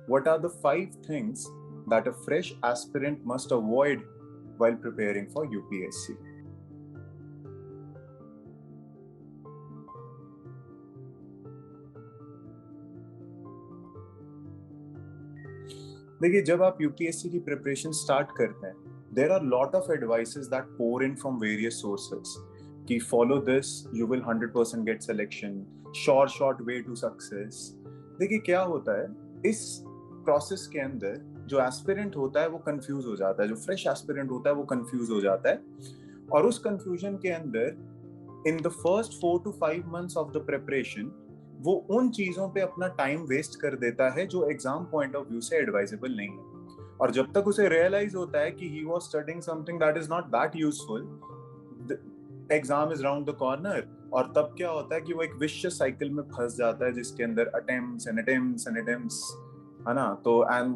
What are the 5 things that a fresh aspirant must avoid while preparing for UPSC? देखिए, जब आप UPSC की preparation start करते हैं, there are lot of advices that pour in from various sources कि follow this, you will 100% get selection, short way to success. देखिए क्या होता है, इस प्रोसेस के अंदर जो एस्पिरेंट होता है वो कंफ्यूज हो जाता है, जो फ्रेश एस्पिरेंट होता है वो कंफ्यूज हो जाता है, और उस कंफ्यूजन के अंदर इन the first 4 to 5 months of the preparation वो उन चीजों पे अपना टाइम वेस्ट कर देता है जो एग्जाम पॉइंट ऑफ व्यू से एडवाइजेबल नहीं है। और जब तक उसे रियलाइज होता है कि he was studying something that is not that useful, exam is round the corner, और तब क्या होता है कि वो एक विशियस साइकिल में फंस जाता है जिसके अंदर attempts and attempts and attempts, है ना। तो and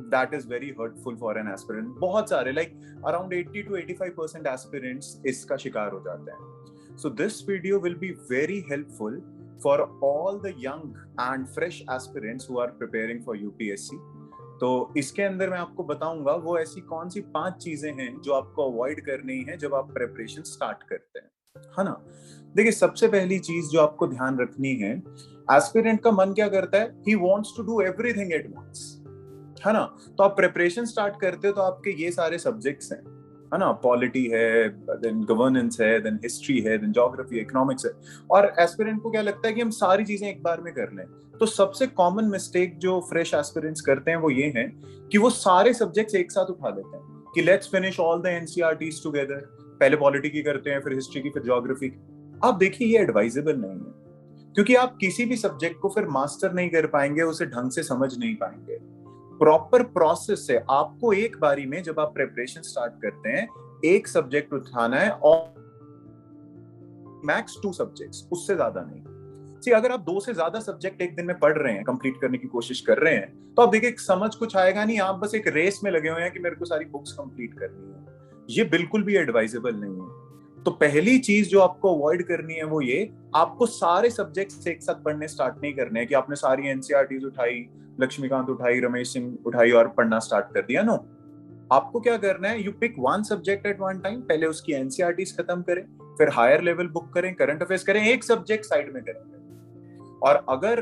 that is very hurtful for an aspirant. बहुत सारे लाइक अराउंड 80 to 85% एस्पिरेंट्स इसका शिकार हो जाते हैं। So this video will be very helpful for all the young and fresh aspirants who are preparing for UPSC। तो इसके अंदर मैं आपको बताऊंगा वो ऐसी कौन सी 5 चीजें हैं जो आपको अवॉइड करनी है जब आप प्रिपरेशन स्टार्ट करते हैं, है ना। देखिए, सबसे पहली चीज जो आपको ध्यान रखनी है, एस्पिरेंट का मन क्या करता है, he wants to do everything at once, है ना। तो आप प्रिपरेशन स्टार्ट करते हो तो आपके ये सारे सब्जेक्ट्स हैं, है ना, पॉलिटी है, देन गवर्नेंस है, देन हिस्ट्री है, देन ज्योग्राफी, इकोनॉमिक्स है, और एस्पिरेंट को क्या लगता है कि हम सारी चीजें एक बार में कर लें। तो सबसे कॉमन मिस्टेक जो फ्रेश एस्पिरेंट्स करते हैं वो ये है कि वो सारे सब्जेक्ट्स एक साथ उठा लेते हैं कि let's finish all the NCERTs together. पहले पॉलिटी की करते हैं, फिर हिस्ट्री की, फिर ज्योग्राफी की। आप देखिए, ये एडवाइजेबल नहीं है, क्योंकि आप किसी भी सब्जेक्ट को फिर मास्टर नहीं कर पाएंगे, उसे ढंग से समझ नहीं पाएंगे। प्रॉपर प्रोसेस से आपको एक बारी में जब आप प्रिपरेशन स्टार्ट करते हैं, एक सब्जेक्ट उठाना है और मैक्स 2 सब्जेक्ट्स, उससे ज्यादा नहीं। सी, अगर आप 2 से ज्यादा सब्जेक्ट एक दिन में पढ़ रहे हैं, कंप्लीट करने की कोशिश कर रहे हैं, तो आप देखिए समझ कुछ आएगा नहीं, आप बस एक रेस में लगे हुए हैं कि मेरे को सारी बुक्स कंप्लीट करनी है। ये बिल्कुल भी एडवाइजेबल नहीं है। तो पहली चीज जो आपको अवॉइड करनी है वो ये, आपको सारे सब्जेक्ट्स एक साथ पढ़ने स्टार्ट नहीं करने हैं कि आपने सारी एनसीईआरटीज उठाई, लक्ष्मीकांत उठाई, रमेश सिंह उठाई और पढ़ना स्टार्ट कर दिया। नो, आपको क्या करना है, you pick one subject at one time. पहले उसकी एनसीईआरटीज खत्म करें, फिर हायर लेवल बुक करें, करंट अफेयर्स करें, एक सब्जेक्ट साइड में करेंगे। और अगर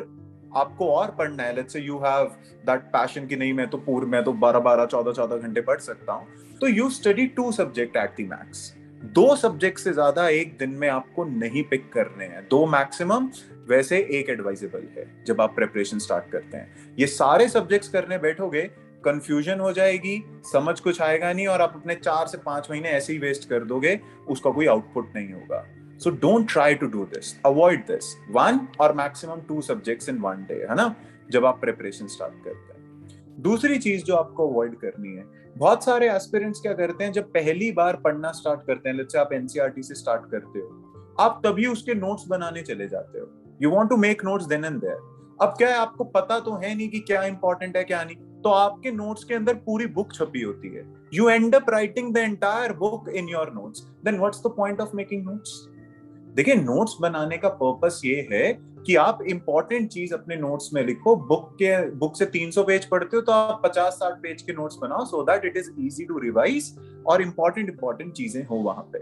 आपको और पढ़ना है, let's say you have that passion कि नहीं मैं तो 12 14 घंटे पढ़ सकता हूं, तो you study 2 subject at the max. 2 subject से ज्यादा एक दिन में आपको नहीं पिक करने हैं, 2 मैक्सिमम। वैसे एक एडवाइजेबल है जब आप प्रिपरेशन स्टार्ट करते हैं। ये सारे सब्जेक्ट्स करने बैठोगे, कंफ्यूजन हो जाएगी, समझ कुछ आएगा नहीं, और आप अपने 4 से 5 महीने ऐसे ही वेस्ट कर दोगे, उसका कोई आउटपुट नहीं होगा। So don't try to do this. Avoid this. 1 or maximum 2 subjects in one day, है ना, जब आप प्रिपरेशन स्टार्ट करते हैं। दूसरी चीज जो आपको अवॉइड करनी है, बहुत सारे एस्पिरेंट्स क्या करते हैं, जब पहली बार पढ़ना स्टार्ट करते हैं, लेट्स से आप एनसीईआरटी से स्टार्ट करते हो, आप तभी उसके नोट्स बनाने चले जाते हो। You want to make notes then and there. अब क्या है, आपको पता तो है नहीं कि क्या इंपॉर्टेंट है क्या नहीं, तो आपके नोट्स के अंदर पूरी बुक छपी होती है। You end up writing the entire book in your notes, then what's the point of making notes. देखिए, नोट्स बनाने का पर्पस ये है कि आप इंपॉर्टेंट चीज अपने नोट्स में लिखो। बुक से 300 पेज पढ़ते हो तो आप 50-60 पेज के नोट्स बनाओ, so that it is easy to revise और इंपॉर्टेंट चीजें हो वहां पे।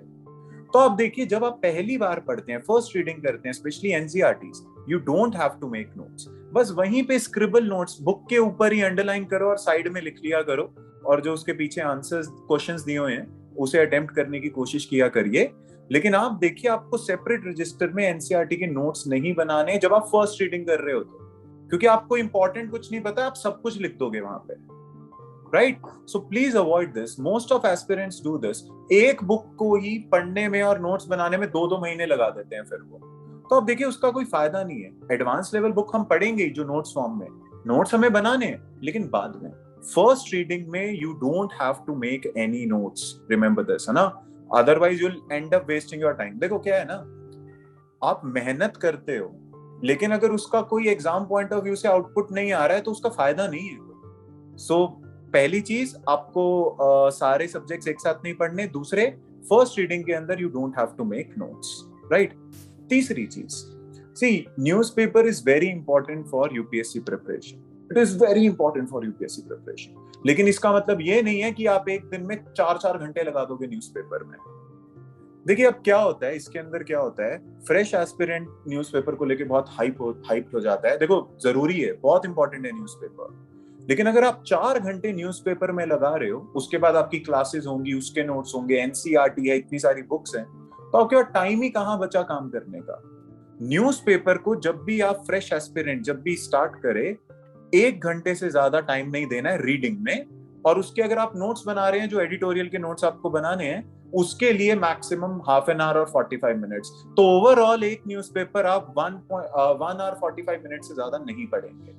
तो आप देखिए, जब आप पहली बार पढ़ते हैं, फर्स्ट रीडिंग करते हैं, specially NCERTs, you don't have to make notes. बस वहीं पे स्क्रिबल नोट्स बुक के ऊपर ही अंडरलाइन करो और साइड में लिख लिया करो, और जो उसके पीछे आंसर्स, क्वेश्चंस दिए हुए हैं, उसे अटेम्प्ट करने की कोशिश किया करिए। लेकिन आप देखिए, आपको सेपरेट रजिस्टर में एनसीईआरटी के नोट्स नहीं बनाने जब आप फर्स्ट रीडिंग कर रहे हो, तो क्योंकि आपको इंपॉर्टेंट कुछ नहीं पता, आप सब कुछ लिख दोगे वहां पे, right. So please avoid this. Most of aspirants do this. एक बुक को ही पढ़ने में और नोट्स बनाने में 2-2 महीने लगा देते हैं फिर वो। तो अब देखिए, उसका कोई फायदा नहीं है। एडवांस लेवल बुक हम पढ़ेंगे जो नोट्स फॉर्म में, नोट्स हमें बनाने हैं, लेकिन बाद में। फर्स्ट रीडिंग में you don't have to make any notes, remember this, है ना, otherwise you will end up wasting your time. देखो क्या है ना, आप मेहनत करते हो, लेकिन अगर उसका कोई एग्जाम पॉइंट ऑफ व्यू से आउटपुट नहीं आ रहा है तो उसका फायदा नहीं है। सो पहली चीज, आपको सारे सब्जेक्ट्स एक साथ नहीं पढ़ने। दूसरे, फर्स्ट रीडिंग के अंदर you don't have to make notes, right. तीसरी चीज, see, newspaper is very important for UPSC preparation. It is very important for UPSC preparation. लेकिन इसका मतलब ये नहीं है कि आप एक दिन में 4-4 घंटे लगा दोगे न्यूज़पेपर में। देखिए अब क्या होता है इसके अंदर, क्या होता है, फ्रेश एस्पिरेंट न्यूज़पेपर को लेके बहुत हाइप हो जाता है। देखो जरूरी है, बहुत इंपॉर्टेंट है न्यूज़पेपर, लेकिन अगर आप 4 घंटे न्यूज़पेपर में लगा रहे हो, उसके बाद आपकी क्लासेस होंगी, उसके नोट्स होंगे, एनसीईआरटी है, इतनी सारी बुक्स हैं, तो आपके पास टाइम ही कहाँ बचा काम करने का। न्यूज़पेपर को जब भी आप फ्रेश एस्पिरेंट जब भी स्टार्ट करे, 1 घंटे से ज्यादा टाइम नहीं देना है रीडिंग में। और उसके अगर आप नोट्स बना रहे हैं, जो एडिटोरियल के नोट्स आपको बनाने हैं, उसके लिए मैक्सिमम हाफ एन आवर और 45 मिनट्स। तो ओवरऑल एक न्यूज़पेपर आप 1 hour 45 minutes से ज्यादा नहीं पढ़ेंगे।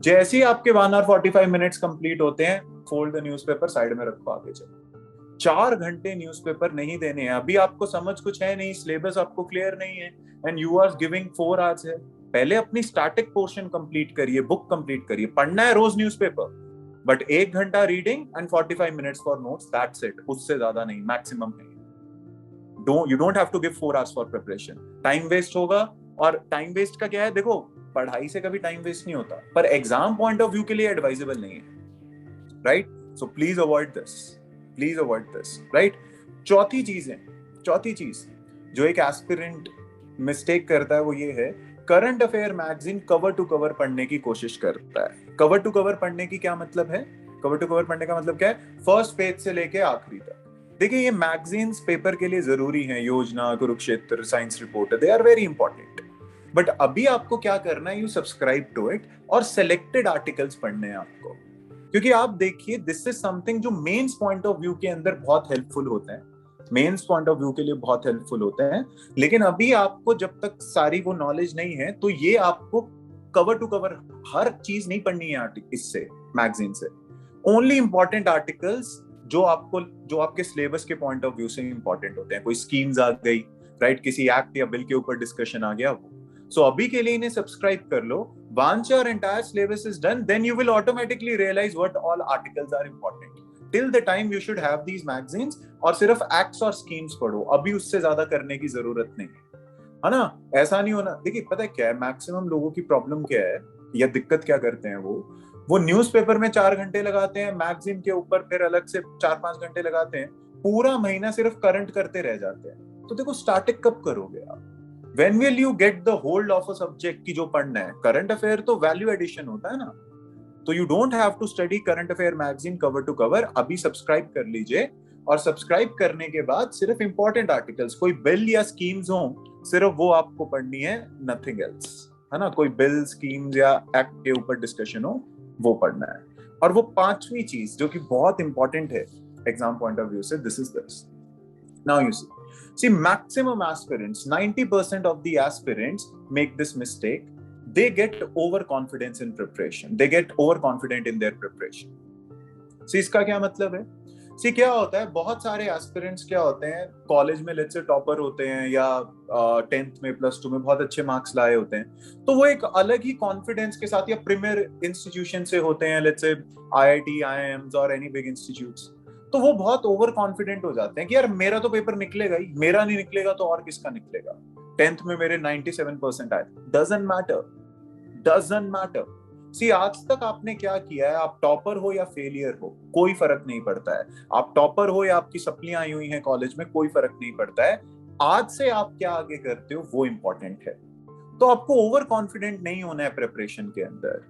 जैसे ही आपके 1 hour 45 minutes कंप्लीट होते हैं, फोल्ड द न्यूज़पेपर, साइड में रखो, आगे चलो। 4 घंटे न्यूज़पेपर नहीं देने हैं। अभी आपको समझ कुछ है नहीं, सिलेबस आपको क्लियर नहीं है, and you are giving 4 hours है। पहले अपनी स्टैटिक पोर्शन कंप्लीट करिए, बुक कंप्लीट करिए। पढ़ना है रोज न्यूज़पेपर, बट 1 घंटा reading and 45 minutes for notes, that's it. उससे ज्यादा नहीं, मैक्सिमम नहीं। You don't have to give 4 hours for preparation. Time waste होगा, और टाइम वेस्ट का क्या है, देखो पढ़ाई से कभी टाइम वेस्ट नहीं होता, पर एग्जाम पॉइंट ऑफ व्यू के लिए एडवाइजेबल नहीं है, right? So please avoid this, please avoid this, right? चौथी चीज जो एक एस्पिरेंट मिस्टेक करता है वो ये है, current affair magazine cover to cover पढ़ने की कोशिश करता है। कवर टू कवर पढ़ने की क्या मतलब है? कवर टू कवर पढ़ने का मतलब क्या है? फर्स्ट पेज से लेके आखिरी तक। देखिए ये मैगजीन्स पेपर के लिए जरूरी हैं, Yojana, Kurukshetra, science reporter, they are very important. But अभी आपको क्या करना है, यू सब्सक्राइब टू इट, और सिलेक्टेड आर्टिकल्स पढ़ने हैं आपको। क्योंकि आप देखिए, दिस इज समथिंग जो मेंस पॉइंट ऑफ व्यू के अंदर बहुत हेल्पफुल होते हैं, मेंस पॉइंट ऑफ व्यू के लिए बहुत हेल्पफुल होते हैं। लेकिन अभी आपको जब तक सारी वो नॉलेज नहीं है, तो ये आपको कवर टू कवर हर चीज नहीं पढ़नी है इससे, मैगजीन से। ओनली इंपॉर्टेंट आर्टिकल्स जो आपके सिलेबस के पॉइंट ऑफ व्यू से इंपॉर्टेंट होते हैं। कोई स्कीम्स आ गई, राइट, किसी एक्ट या बिल के ऊपर डिस्कशन आ गया, वो। सो अभी के लिए इन्हें सब्सक्राइब कर लो। Once your entire syllabus is done, then you will automatically realize what all articles are important. Till the time you should have these magazines, और सिर्फ acts और schemes पढ़ो। अभी उससे ज्यादा करने की जरूरत नहीं है ना? ऐसा नहीं होना। देखिए पता है क्या है, मैक्सिमम लोगों की प्रॉब्लम क्या है या दिक्कत क्या करते हैं, वो न्यूज़पेपर में 4 घंटे लगाते हैं, मैगजीन के ऊपर फिर अलग से 4-5 घंटे लगाते हैं, पूरा महीना सिर्फ करंट करते रह जाते हैं। तो देखो स्टार्टिंग कब करोगे आप? When will you get the hold of a subject की जो पढ़ना है? करंट अफेयर तो वैल्यू एडिशन होता है ना, तो you don't have to study current affair magazine cover to cover. अभी सब्सक्राइब कर लीजिए, और सब्सक्राइब करने के बाद सिर्फ इंपॉर्टेंट आर्टिकल्स, कोई बिल या स्कीम्स हो, सिर्फ वो आपको पढ़नी है, नथिंग एल्स, है ना? कोई बिल, स्कीम्स या एक्ट के ऊपर डिस्कशन हो, वो पढ़ना है। और वो पांचवी चीज जो कि बहुत इंपॉर्टेंट है एग्जाम पॉइंट ऑफ व्यू से, this is this. Now you see maximum aspirants, 90% of the aspirants make this mistake. They get overconfidence in preparation, they get overconfident in their preparation. See इसका क्या मतलब है? See क्या होता है, बहुत सारे एस्पिरेंट्स क्या होते हैं, कॉलेज में लेट्स से टॉपर होते हैं, या 10th में +2 में बहुत अच्छे मार्क्स लाए होते हैं, तो वो एक अलग ही कॉन्फिडेंस के साथ, या प्रीमियर इंस्टीट्यूशन से होते हैं, लेट्स से IIT, IIMs और एनी बिग इंस्टीट्यूट्स, तो वो बहुत ओवर कॉन्फिडेंट हो जाते हैं कि यार मेरा तो पेपर निकलेगा ही, मेरा नहीं निकलेगा तो और किसका निकलेगा। 10th में मेरे 97% आए, डजंट मैटर, डजंट मैटर। सी आज तक आपने क्या किया है, आप टॉपर हो या फेलियर हो, कोई फर्क नहीं पड़ता है। आप टॉपर हो या आपकी सप्लियां आई हुई हैं कॉलेज में, कोई फर्क नहीं पड़ता है। आज से आप क्या आगे करते हो वो इंपॉर्टेंट है। तो आपको ओवर कॉन्फिडेंट नहीं होना है प्रिपरेशन के अंदर,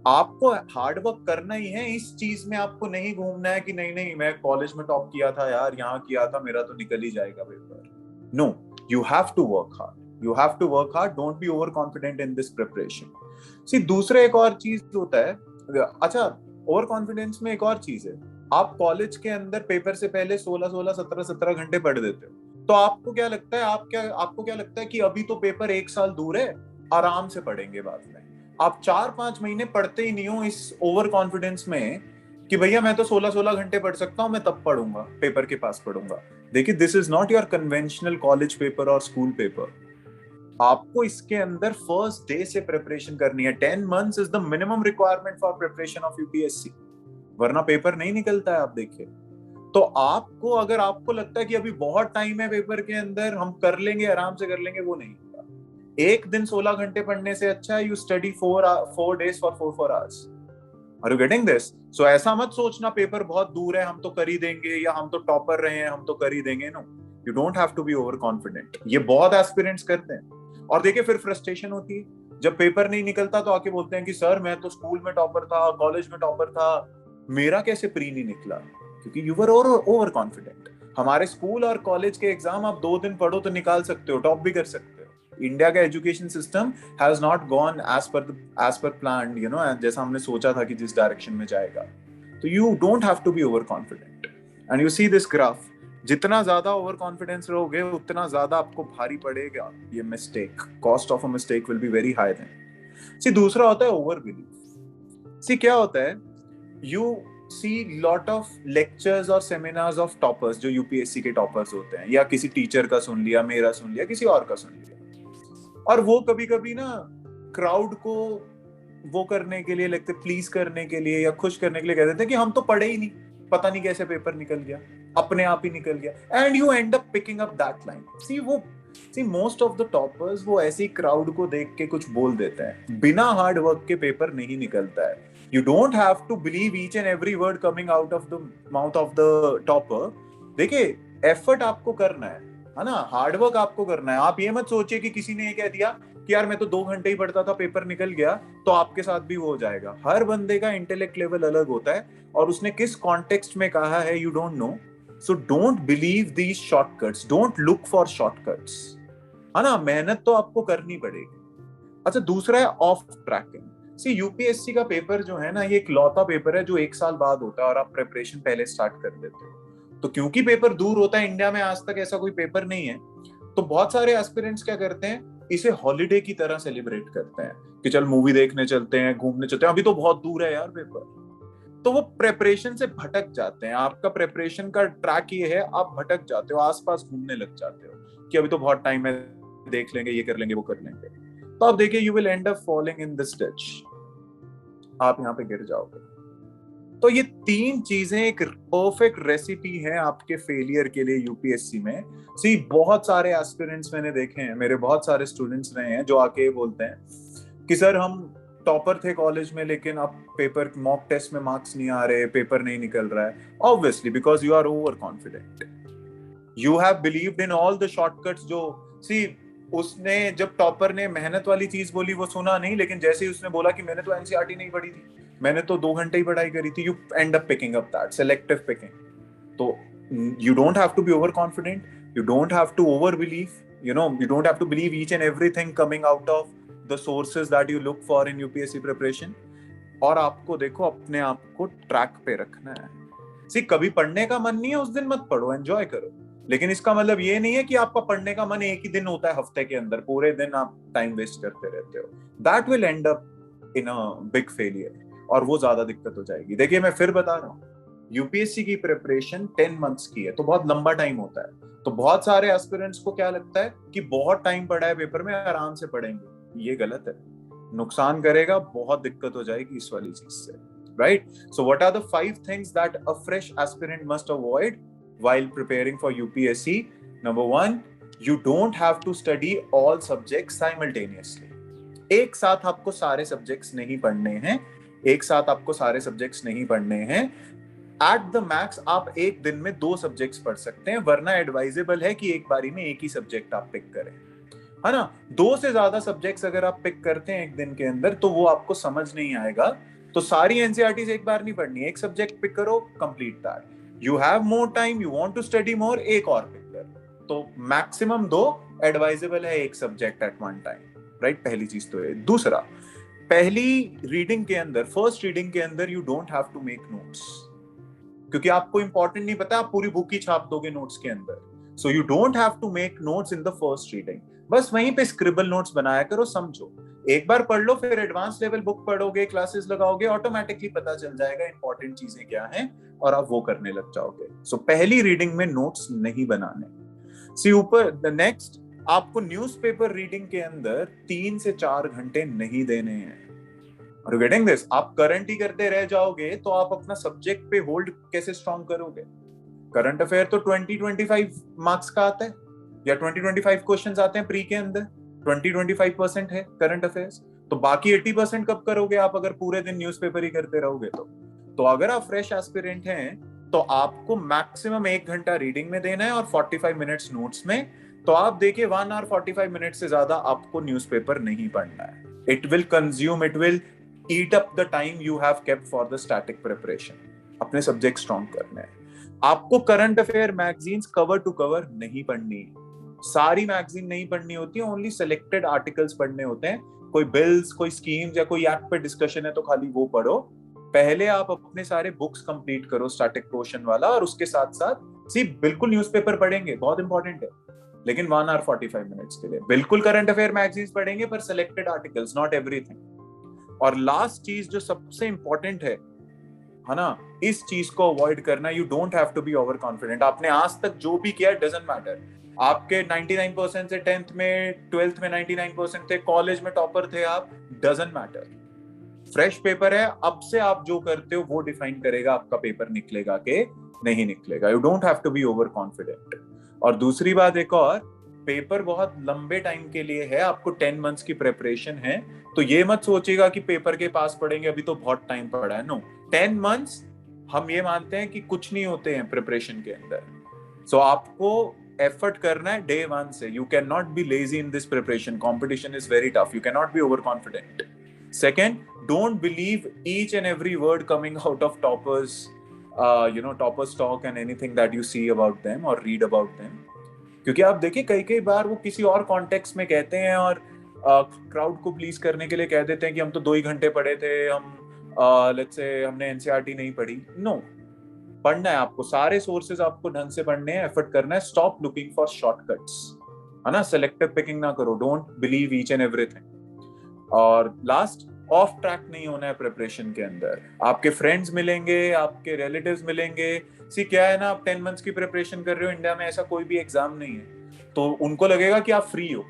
आपको हार्डवर्क करना ही है। इस चीज में आपको नहीं घूमना है कि नहीं नहीं मैं कॉलेज में टॉप किया था यार, यहाँ किया था, मेरा तो निकल ही जाएगा पेपर। No, you have to work hard, you have to work hard, don't be over confident in this preparation. See दूसरा एक और चीज होता है, अच्छा ओवर कॉन्फिडेंस में एक और चीज है, आप कॉलेज के अंदर पेपर से पहले 16-16, 17-17 घंटे पढ़ देते हो, तो आपको क्या लगता है, आपको क्या लगता है कि अभी तो पेपर 1 साल दूर है, आराम से पढ़ेंगे बाद में। आप 4-5 महीने पढ़ते ही नहीं हो इस ओवर कॉन्फिडेंस में कि भैया मैं तो 16-16 घंटे पढ़ सकता हूं, मैं तब पढ़ूंगा, पेपर के पास पढ़ूंगा। देखिए this is not your conventional college paper और स्कूल पेपर। आपको इसके अंदर फर्स्ट डे से प्रिपरेशन करनी है। 10 months is the minimum requirement for preparation of UPSC, वरना पेपर नहीं निकलता है। आप देखिए, तो आपको अगर आपको लगता है कि अभी बहुत टाइम है पेपर के अंदर, हम कर लेंगे, आराम से कर लेंगे, वो नहीं होगा। एक दिन 16 घंटे पढ़ने से अच्छा है you study 4 days for 4 hours. Are you getting this? So ऐसा मत सोचना पेपर बहुत दूर है, हम तो कर ही देंगे, या हम तो टॉपर रहे हैं, हम तो कर ही देंगे. No, you don't have to be over confident. ये बहुत एस्पिरेंट्स करते हैं. और देखिए फिर फ्रस्ट्रेशन होती है जब पेपर नहीं निकलता, तो आके बोलते हैं कि सर मैं तो स्कूल में टॉपर था, कॉलेज में टॉपर था, मेरा कैसे प्री नहीं निकला? क्योंकि यू वर ओवर कॉन्फिडेंट. हमारे स्कूल और कॉलेज के एग्जाम आप 2 दिन पढ़ो तो निकाल सकते हो, टॉप भी कर सकते हो. इंडिया का education system has not gone as per planned, you know, जैसा हमने सोचा था कि जिस डायरेक्शन में जाएगा. तो you don't have to be over confident. And you see this graph, जितना ज्यादा ओवर कॉन्फिडेंस रहोगे उतना ज्यादा आपको भारी पड़ेगा ये mistake. Cost of a mistake will be very high then. See दूसरा होता है ओवर बिलीव. सी क्या होता है, you see lot of lectures और सेमिनार्स ऑफ टॉपर्स जो यूपीएससी के टॉपर्स होते हैं, या किसी टीचर का सुन लिया, मेरा सुन लिया, किसी और का सुन लिया, और वो कभी कभी ना क्राउड को वो करने के लिए लगते, प्लीज करने के लिए या खुश करने के लिए कह देते हैं कि हम तो पढ़े ही नहीं, पता नहीं कैसे पेपर निकल गया, अपने आप ही निकल गया. And you end up picking up that line. See most of the toppers वो ऐसी क्राउड को देख के कुछ बोल देते हैं. बिना हार्ड वर्क के पेपर नहीं निकलता है. You don't have to believe each and every word coming out of the mouth of the topper. देखिए एफर्ट आपको करना है ना, हार्डवर्क आपको करना है. आप ये मत सोचिए कि किसी ने ये कह दिया कि यार मैं तो 2 घंटे ही पढ़ता था, पेपर निकल गया, तो आपके साथ भी वो हो जाएगा. हर बंदे का इंटेलेक्ट लेवल अलग होता है, और उसने किस कॉन्टेक्स्ट में कहा है you don't know. So don't believe these shortcuts, don't look for shortcuts, है ना. मेहनत तो आपको करनी पड़ेगी. अच्छा, दूसरा है ऑफ ट्रैकिंग. सी यूपीएससी का पेपर जो है ना, ये एक लौता पेपर है जो 1 साल बाद होता है, और आप प्रिपरेशन पहले स्टार्ट कर देते हो. तो क्योंकि पेपर दूर होता है, इंडिया में आज तक ऐसा कोई पेपर नहीं है, तो बहुत सारे एस्पिरेंट्स क्या करते हैं, इसे हॉलिडे की तरह सेलिब्रेट करते हैं कि चल मूवी देखने चलते हैं, घूमने चलते हैं, अभी तो बहुत दूर है यार पेपर. तो वो प्रेपरेशन से भटक जाते हैं. आपका प्रेपरेशन का ट्रैक ये है, आप भटक जाते हो, आसपास घूमने लग जाते हो कि अभी तो बहुत टाइम है, देख लेंगे, ये कर लेंगे, वो कर लेंगे. तो आप देखिए you will end up falling in this ditch. आप यहाँ पे गिर जाओगे. तो ये 3 चीजें एक परफेक्ट रेसिपी है आपके फेलियर के लिए यूपीएससी में. सी बहुत सारे एस्पिरेंट्स मैंने देखे हैं, मेरे बहुत सारे स्टूडेंट्स रहे हैं जो आके बोलते हैं कि सर हम टॉपर थे कॉलेज में, लेकिन अब पेपर मॉक टेस्ट में मार्क्स नहीं आ रहे, पेपर नहीं निकल रहा है. Obviously because you are over confident. You have believed in all the shortcuts. जो सी उसने, जब टॉपर ने मेहनत वाली चीज बोली वो सुना नहीं, लेकिन जैसे ही उसने बोला कि मैंने तो एनसीईआरटी नहीं पढ़ी थी, मैंने तो 2 घंटे ही पढ़ाई करी थी, you end up picking up that selective picking. तो you don't have to be over confident, you don't have to over believe, you know, you don't have to believe each and everything coming out of the sources that you look for in UPSC preparation. और आपको देखो अपने आप को track पे रखना है. सी कभी पढ़ने का मन नहीं है, उस दिन मत पढ़ो, एंजॉय करो. लेकिन इसका मतलब ये नहीं है कि आपका पढ़ने का मन एक ही दिन होता है हफ्ते के अंदर, पूरे दिन आप टाइम वेस्ट करते रहते हो. That will end up in a big failure, और वो ज्यादा दिक्कत हो जाएगी. देखिए मैं फिर बता रहा हूँ, यूपीएससी की प्रिपरेशन 10 मंथ्स की है, तो बहुत लंबा टाइम होता है. तो बहुत सारे एस्पिरेंट्स को क्या लगता है कि बहुत टाइम पड़ा है पेपर में, आराम से पढ़ेंगे. ये गलत है, नुकसान करेगा, बहुत दिक्कत हो जाएगी इस वाली चीज से. Right? So what are the 5 things that a fresh aspirant must avoid while preparing for UPSC? Number 1, you don't have to study all subjects simultaneously. एक साथ आपको सारे सब्जेक्ट्स नहीं पढ़ने हैं, एक साथ आपको सारे सब्जेक्ट्स नहीं पढ़ने हैं. एट द मैक्स आप एक दिन में 2 सब्जेक्ट्स पढ़ सकते हैं, वरना एडवाइजेबल है कि एक बारी में एक ही सब्जेक्ट आप पिक करें, है ना. 2 से ज्यादा सब्जेक्ट्स अगर आप पिक करते हैं एक दिन के अंदर, तो वो आपको समझ नहीं आएगा. तो सारी एनसीईआरटी से एक बार नहीं पढ़नी, एक सब्जेक्ट पिक करो, complete that. You have more time, you want to study more, एक और पिक कर. तो मैक्सिमम 2 एडवाइजेबल है एक subject at one time. Right? पहली चीज तो है. दूसरा, पहली रीडिंग के अंदर, फर्स्ट रीडिंग के अंदर you don't have to make notes, क्योंकि आपको इंपॉर्टेंट नहीं पता, आप पूरी बुक ही छाप दोगे नोट्स के अंदर. So you don't have to make notes in the first reading. बस वहीं पे स्क्रिबल नोट्स बनाया करो, समझो, एक बार पढ़ लो, फिर एडवांस लेवल बुक पढ़ोगे, क्लासेस लगाओगे, ऑटोमेटिकली पता चल जाएगा इंपॉर्टेंट चीजें क्या हैं, और आप वो करने लग जाओगे. सो पहली रीडिंग में नोट्स नहीं बनाने. सी ऊपर द नेक्स्ट, आपको न्यूज़पेपर रीडिंग के अंदर 3 से 4 घंटे नहीं देने हैं. Are you getting this? आप करंट ही करते रह जाओगे तो आप अपना सब्जेक्ट पे होल्ड कैसे स्ट्रॉन्ग करोगे? करंट अफेयर तो 20-25 मार्क्स का आता है, या 20-25 क्वेश्चंस आते हैं प्री के अंदर. 20-25% है करंट अफेयर्स, तो बाकी 80% कब करोगे आप, अगर पूरे दिन न्यूज़पेपर ही करते रहोगे तो अगर आप फ्रेश एस्पिरेंट हैं तो आपको मैक्सिमम 1 घंटा रीडिंग में देना है और 45 मिनट्स नोट्स में। तो आप देखिए 1 आवर 45 मिनट से ज्यादा आपको न्यूज़पेपर नहीं पढ़ना है। It will consume, it will eat up the time you have kept for the static preparation. अपने सब्जेक्ट स्ट्रॉन्ग करने हैं। आपको current affair magazines cover to cover नहीं पढ़नी है, सारी मैगजीन नहीं पढ़नी होती है, ओनली सिलेक्टेड आर्टिकल्स पढ़ने होते हैं। कोई बिल्स, कोई स्कीम्स या कोई एक्ट पे डिस्कशन है तो खाली वो पढ़ो। पहले आप अपने सारे बुक्स कंप्लीट करो स्टैटिक पोर्शन वाला, और उसके साथ साथ सी बिल्कुल न्यूज़पेपर पढ़ेंगे, बहुत इंपॉर्टेंट है, लेकिन 1 आवर 45 मिनट्स के लिए। बिल्कुल करंट अफेयर मैगजीन्स पढ़ेंगे पर सिलेक्टेड आर्टिकल्स, नॉट एवरीथिंग। और लास्ट चीज जो सबसे इंपॉर्टेंट है ना, इस चीज को अवॉइड करना, you don't have to be over confident. आपने आज तक जो भी किया डजंट मैटर। आपके 99% से 10th में, 12th में 99% थे, कॉलेज में टॉपर थे आप, डजंट मैटर। फ्रेश पेपर है, अब से आप जो करते हो वो डिफाइन करेगा आपका पेपर निकलेगा कि नहीं निकलेगा। You don't have to be over confident. और दूसरी बात एक और, पेपर बहुत लंबे टाइम के लिए है, आपको 10 मंथ्स की प्रिपरेशन है, तो ये मत सोचिएगा कि पेपर के पास पढ़ेंगे अभी तो बहुत टाइम पड़ा है। नो, 10 मंथ्स हम ये मानते हैं कि कुछ नहीं होते हैं प्रिपरेशन के अंदर। सो आपको एफर्ट करना है डे 1 से। You can not be lazy in this preparation, competition is very tough, you can not be over confident. Second, don't believe each and every word coming out of toppers, toppers talk and anything that you see about them or read about them. क्योंकि आप देखिए कई कई बार वो किसी और context में कहते हैं और क्राउड को प्लीज करने के लिए कह देते हैं कि हम तो 2 ही घंटे पढ़े थे, हम लेट्स से हमने एनसीईआरटी नहीं पढ़ी। नो, पढ़ना है आपको, सारे सोर्सेज आपको ढंग से पढ़ने हैं, एफर्ट करना है। स्टॉप लुकिंग फॉर शॉर्टकट्स, है ना, सेलेक्टिव पिकिंग ना करो, don't believe each and everything. और लास्ट, ऑफ ट्रैक नहीं होना है प्रिपरेशन के अंदर। आपके फ्रेंड्स मिलेंगे, आपके रिलेटिव्स मिलेंगे। सी क्या है ना, आप 10 मंथ्स की प्रिपरेशन कर रहे हो, इंडिया में ऐसा कोई भी एग्जाम नहीं है, तो उनको लगेगा कि आप फ्री हो।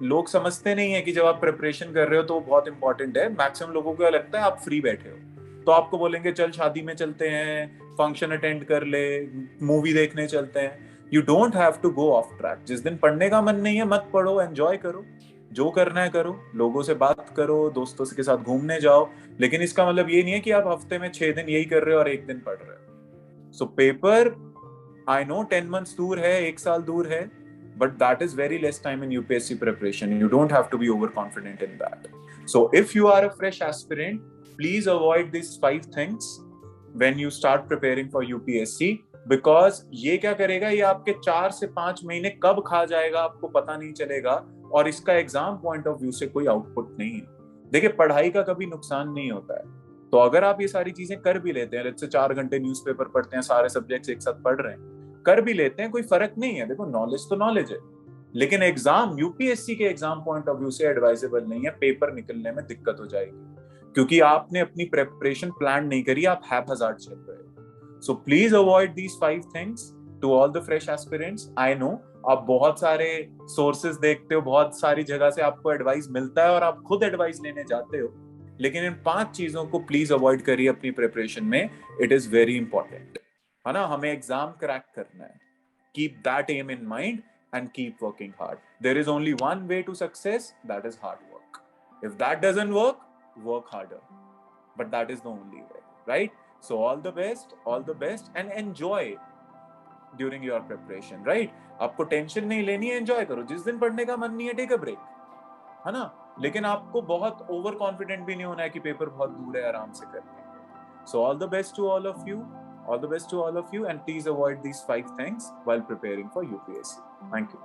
लोग समझते नहीं है कि जब आप प्रिपरेशन कर रहे हो तो बहुत इंपॉर्टेंट है। मैक्सिमम लोगों को लगता है आप फ्री बैठे हो, तो आपको बोलेंगे चल शादी में चलते हैं, फंक्शन अटेंड कर ले, मूवी देखने चलते हैं। You don't have to go off track. जिस दिन पढ़ने का मन नहीं है मत पढ़ो, एंजॉय करो, जो करना है करो, लोगों से बात करो, दोस्तों के साथ घूमने जाओ, लेकिन इसका मतलब ये नहीं है कि आप हफ्ते में 6 दिन यही कर रहे हो और 1 दिन पढ़ रहे हो। So paper, I know 10 months दूर है, 1 साल दूर है, but that is very less time in UPSC preparation. You don't have to be overconfident in that. So if you are a fresh aspirant, please avoid these 5 things when you start preparing for UPSC, because ये क्या करेगा, ये आपके 4 से 5 महीने कब खा जाएगा आपको पता नहीं चलेगा, और इसका एग्जाम पॉइंट ऑफ व्यू से कोई आउटपुट नहीं है। देखिए पढ़ाई का कभी नुकसान नहीं होता है, तो अगर आप ये सारी चीजें कर भी लेते हैं, जैसे 4 घंटे न्यूज़पेपर पढ़ते हैं, सारे सब्जेक्ट्स एक साथ पढ़ रहे हैं, कर भी लेते हैं, कोई फर्क नहीं है। देखो नॉलेज तो नॉलेज है, लेकिन एग्जाम, यूपीएससी के एग्जाम पॉइंट ऑफ व्यू से एडवाइजेबल नहीं है। पेपर निकलने में दिक्कत हो जाएगी क्योंकि आपने अपनी प्रेपरेशन प्लान नहीं करी, आप हैपहजार्ड चल रहे हो। So please avoid these 5 things to all the fresh aspirants. I know आप बहुत सारे सोर्सेज देखते हो, बहुत सारी जगह से आपको एडवाइस मिलता है और आप खुद एडवाइस लेने जाते हो, लेकिन इन 5 चीजों को प्लीज अवॉइड करिए अपनी प्रिपरेशन में। इट इज वेरी इंपॉर्टेंट, है ना, हमें एग्जाम क्रैक करना है। Keep that aim in mind and keep working hard. There is only one way to success, that is hard work. If that doesn't work, work harder. But that is the only way, right? So all the best and enjoy during your preparation, right? आपको tension नहीं लेनी है, enjoy करो। जिस दिन पढ़ने का मन नहीं है, टेक अ ब्रेक, है ना, लेकिन आपको बहुत ओवर कॉन्फिडेंट भी नहीं होना है कि पेपर बहुत दूर है, आराम से करते हैं। So all the best to all of you. All the best to all of you, and please avoid these 5 things while preparing for UPSC. Thank you.